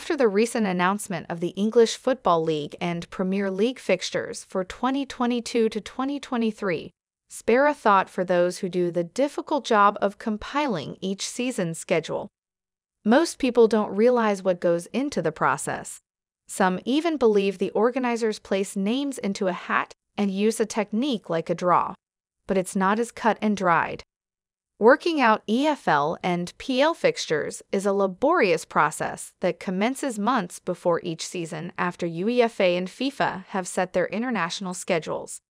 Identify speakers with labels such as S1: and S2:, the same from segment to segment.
S1: After the recent announcement of the English Football League and Premier League fixtures for 2022 to 2023, spare a thought for those who do the difficult job of compiling each season's schedule. Most people don't realize what goes into the process. Some even believe the organizers place names into a hat and use a technique like a draw, but it's not as cut and dried. Working out EFL and PL fixtures is a laborious process that commences months before each season after UEFA and FIFA have set their international schedules.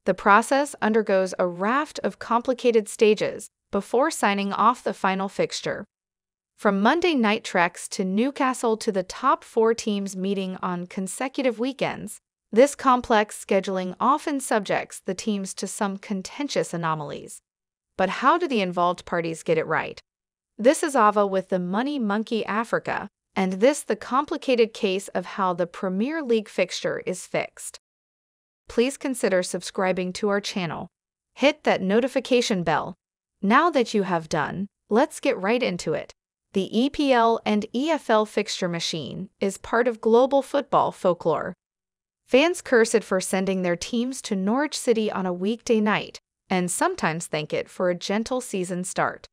S1: The process undergoes a raft of complicated stages before signing off the final fixture. From Monday night treks to Newcastle to the top 4 teams meeting on consecutive weekends, this complex scheduling often subjects the teams to some contentious anomalies. But how do the involved parties get it right? This is Ava with the Money Monkey Africa, and this the complicated case of how the Premier League fixture is fixed. Please consider subscribing to our channel. Hit that notification bell. Now that you have done, let's get right into it. The EPL and EFL Fixture Machine is part of global football folklore. Fans curse it for sending their teams to Norwich City on a weekday night, and sometimes thank it for a gentle season start.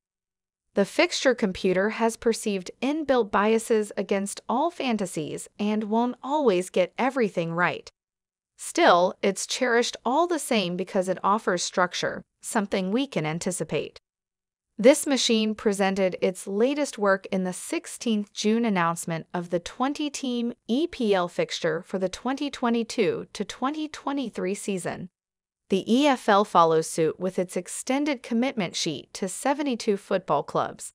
S1: The fixture computer has perceived inbuilt biases against all fantasies and won't always get everything right. Still, it's cherished all the same because it offers structure, something we can anticipate. This machine presented its latest work in the 16th June announcement of the 20-team EPL fixture for the 2022 to 2023 season. The EFL follows suit with its extended commitment sheet to 72 football clubs.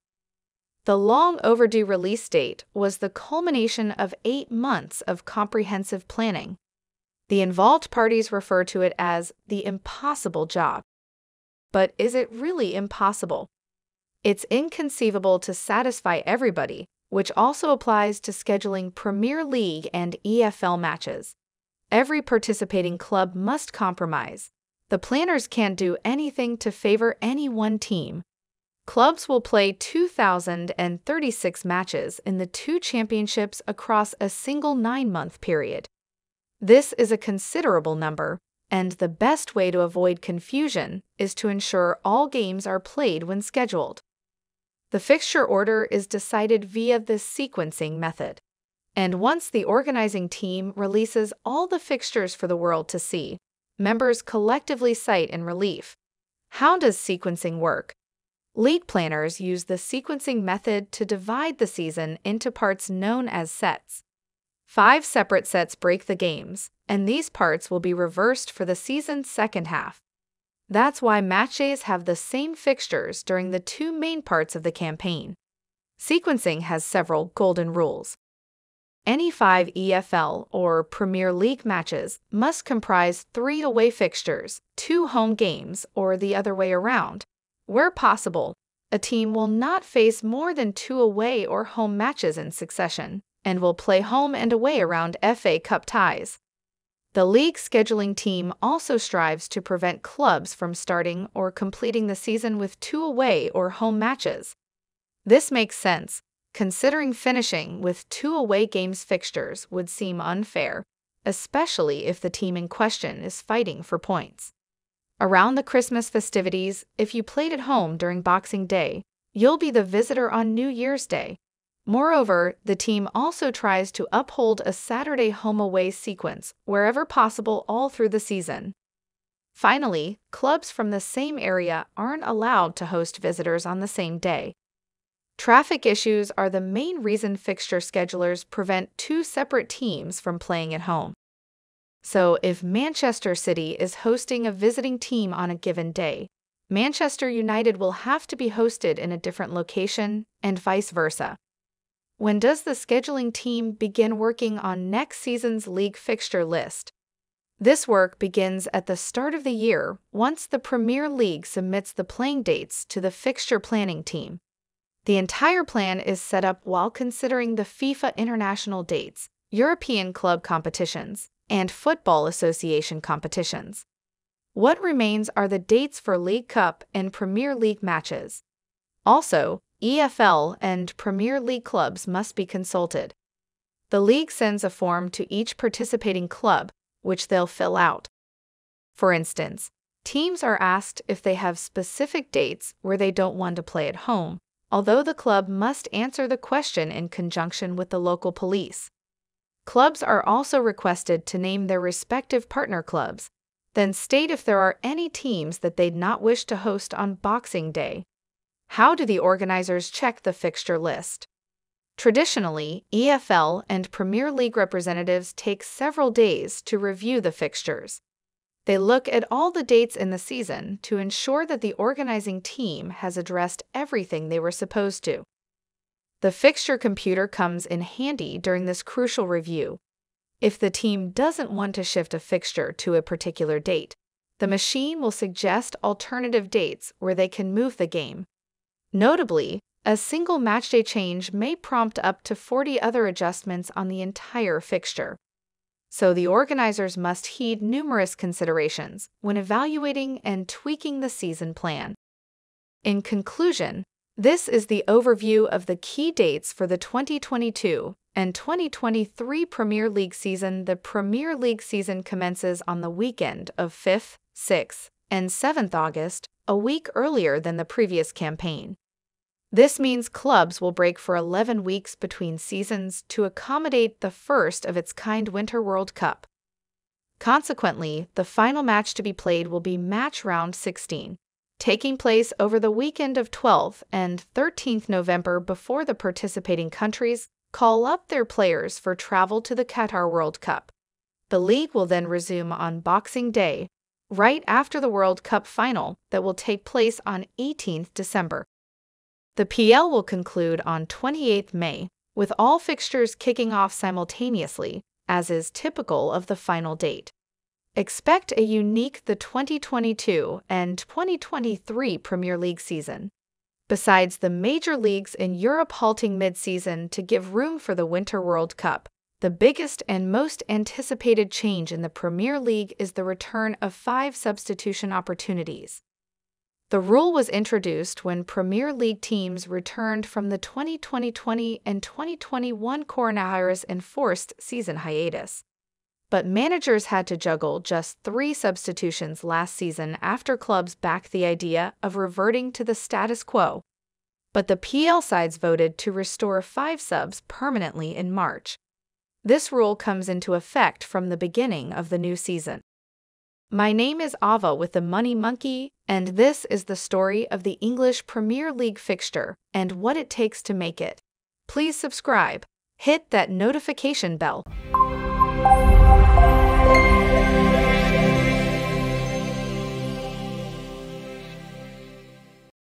S1: The long overdue release date was the culmination of 8 months of comprehensive planning. The involved parties refer to it as the impossible job. But is it really impossible? It's inconceivable to satisfy everybody, which also applies to scheduling Premier League and EFL matches. Every participating club must compromise. The planners can't do anything to favor any one team. Clubs will play 2,036 matches in the 2 championships across a single 9-month period. This is a considerable number, and the best way to avoid confusion is to ensure all games are played when scheduled. The fixture order is decided via the sequencing method, and once the organizing team releases all the fixtures for the world to see, members collectively cite in relief. How does sequencing work? League planners use the sequencing method to divide the season into parts known as sets. 5 separate sets break the games, and these parts will be reversed for the season's second half. That's why match days have the same fixtures during the 2 main parts of the campaign. Sequencing has several golden rules. Any 5 EFL or Premier League matches must comprise 3 away fixtures, 2 home games, or the other way around. Where possible, a team will not face more than 2 away or home matches in succession, and will play home and away around FA Cup ties. The league scheduling team also strives to prevent clubs from starting or completing the season with 2 away or home matches. This makes sense, considering finishing with 2 away games fixtures would seem unfair, especially if the team in question is fighting for points. Around the Christmas festivities, if you played at home during Boxing Day, you'll be the visitor on New Year's Day. Moreover, the team also tries to uphold a Saturday home-away sequence wherever possible all through the season. Finally, clubs from the same area aren't allowed to host visitors on the same day. Traffic issues are the main reason fixture schedulers prevent 2 separate teams from playing at home. So, if Manchester City is hosting a visiting team on a given day, Manchester United will have to be hosted in a different location, and vice versa. When does the scheduling team begin working on next season's league fixture list? This work begins at the start of the year once the Premier League submits the playing dates to the fixture planning team. The entire plan is set up while considering the FIFA international dates, European club competitions, and Football Association competitions. What remains are the dates for League Cup and Premier League matches. Also, EFL and Premier League clubs must be consulted. The league sends a form to each participating club, which they'll fill out. For instance, teams are asked if they have specific dates where they don't want to play at home, although the club must answer the question in conjunction with the local police. Clubs are also requested to name their respective partner clubs, then state if there are any teams that they'd not wish to host on Boxing Day. How do the organizers check the fixture list? Traditionally, EFL and Premier League representatives take several days to review the fixtures. They look at all the dates in the season to ensure that the organizing team has addressed everything they were supposed to. The fixture computer comes in handy during this crucial review. If the team doesn't want to shift a fixture to a particular date, the machine will suggest alternative dates where they can move the game. Notably, a single matchday change may prompt up to 40 other adjustments on the entire fixture. So the organizers must heed numerous considerations when evaluating and tweaking the season plan. In conclusion, this is the overview of the key dates for the 2022 and 2023 Premier League season. The Premier League season commences on the weekend of 5th, 6th, and 7th August, a week earlier than the previous campaign. This means clubs will break for 11 weeks between seasons to accommodate the first of its kind Winter World Cup. Consequently, the final match to be played will be match round 16. Taking place over the weekend of 12th and 13th November before the participating countries call up their players for travel to the Qatar World Cup. The league will then resume on Boxing Day, right after the World Cup final that will take place on 18th December. The PL will conclude on 28th May, with all fixtures kicking off simultaneously, as is typical of the final date. Expect a unique 2022 and 2023 Premier League season. Besides the major leagues in Europe halting mid-season to give room for the Winter World Cup, the biggest and most anticipated change in the Premier League is the return of 5 substitution opportunities. The rule was introduced when Premier League teams returned from the 2020 and 2021 coronavirus-enforced season hiatus. But managers had to juggle just 3 substitutions last season after clubs backed the idea of reverting to the status quo. But the PL sides voted to restore 5 subs permanently in March. This rule comes into effect from the beginning of the new season. My name is Ava with the Money Monkey, and this is the story of the English Premier League fixture and what it takes to make it. Please subscribe, hit that notification bell.